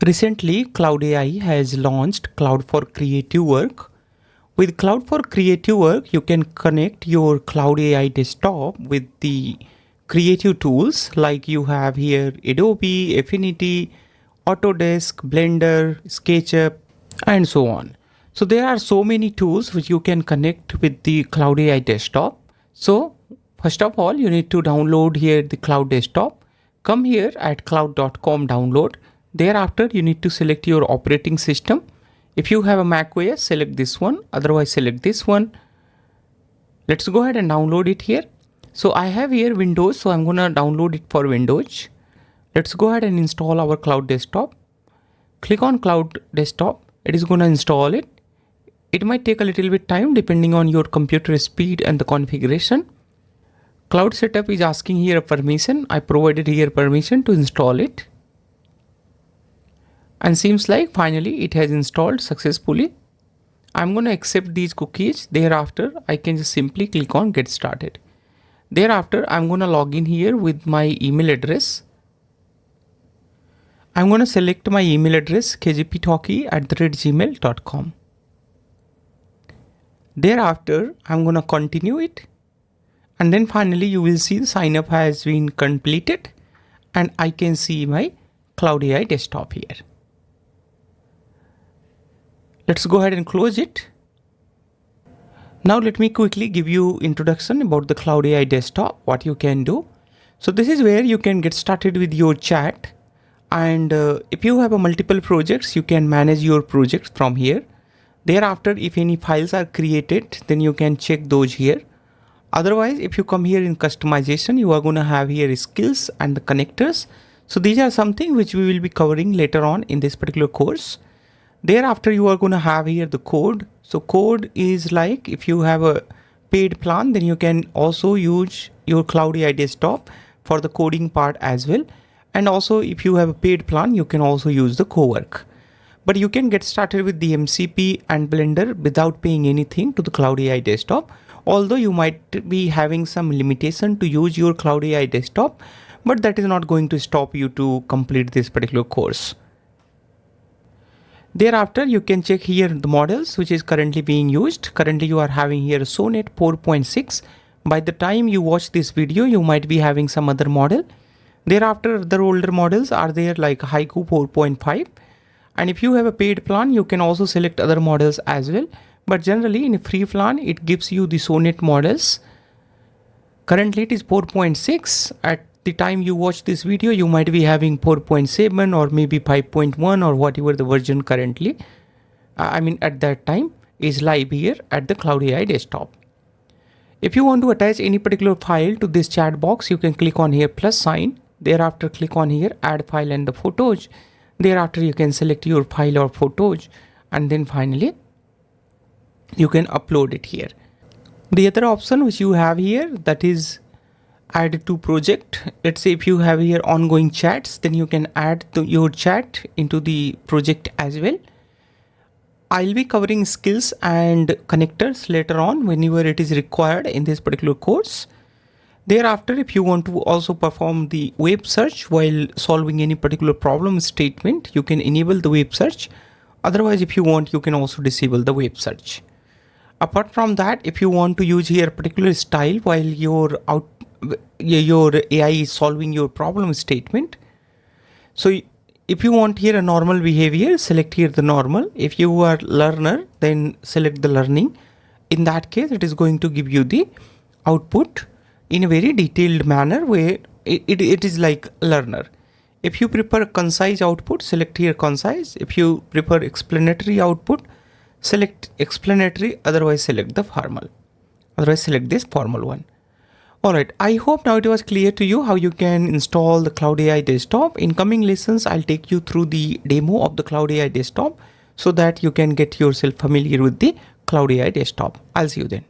Recently, Cloud AI has launched Cloud for Creative Work. With Cloud for Creative Work, you can connect your Cloud AI desktop with the creative tools like you have here Adobe, Affinity, Autodesk, Blender, SketchUp, and so on. So there are so many tools which you can connect with the Cloud AI desktop. So first of all, you need to download here the Cloud desktop. Come here at cloud.com download. Thereafter, you need to select your operating system. If you have a Mac OS, select this one. Otherwise, select this one. Let's go ahead and download it here. So I have here Windows, so I'm gonna download it for Windows. Let's go ahead and install our Cloud desktop. Click on Cloud desktop. It is gonna install it. It might take a little bit time depending on your computer speed and the configuration. Cloud setup is asking here a permission. I provided here permission to install it. And seems like finally it has installed successfully. I'm going to accept these cookies. Thereafter, I can just simply click on get started. Thereafter, I'm going to log in here with my email address. I'm going to select my email address kgptalkie@gmail.com. Thereafter, I'm going to continue it. And then finally, you will see the sign up has been completed and I can see my Cloud AI desktop here. Let's go ahead and close it. Now let me quickly give you introduction about the Cloud AI desktop, what you can do. So this is where you can get started with your chat. And if you have a multiple projects, you can manage your projects from here. Thereafter, if any files are created, then you can check those here. Otherwise, if you come here in customization, you are going to have here skills and the connectors. So these are something which we will be covering later on in this particular course. Thereafter, you are going to have here the code. So code is like if you have a paid plan, then you can also use your Cloud AI desktop for the coding part as well. And also if you have a paid plan, you can also use the cowork. But you can get started with the MCP and Blender without paying anything to the Cloud AI desktop. Although you might be having some limitation to use your Cloud AI desktop, but that is not going to stop you to complete this particular course. Thereafter, you can check here the models which is currently being used. Currently, you are having here Sonnet 4.6. By the time you watch this video, you might be having some other model. Thereafter, the older models are there like Haiku 4.5. And if you have a paid plan, you can also select other models as well. But generally in a free plan, it gives you the Sonnet models. Currently, it is 4.6. At the time you watch this video, you might be having 4.7 or maybe 5.1 or whatever the version currently. At that time is live here at the Cloud AI desktop. If you want to attach any particular file to this chat box, you can click on here plus sign. Thereafter, click on here add file and the photos. Thereafter, you can select your file or photos and then finally you can upload it here. The other option which you have here, that is add to project. Let's say if you have here ongoing chats, then you can add your chat into the project as well. I'll be covering skills and connectors later on whenever it is required in this particular course. Thereafter, if you want to also perform the web search while solving any particular problem statement, you can enable the web search. Otherwise, if you want, you can also disable the web search. Apart from that, if you want to use here a particular style while your AI is solving your problem statement. So if you want here a normal behavior, select here the normal. If you are learner, then select the learning. In that case, it is going to give you the output in a very detailed manner where it is like learner. If you prefer concise output, select here concise. If you prefer explanatory output, select explanatory. Otherwise, select the formal. Otherwise, select this formal one. Alright, I hope now it was clear to you how you can install the Cloud AI desktop. In coming lessons, I'll take you through the demo of the Cloud AI desktop so that you can get yourself familiar with the Cloud AI desktop. I'll see you then.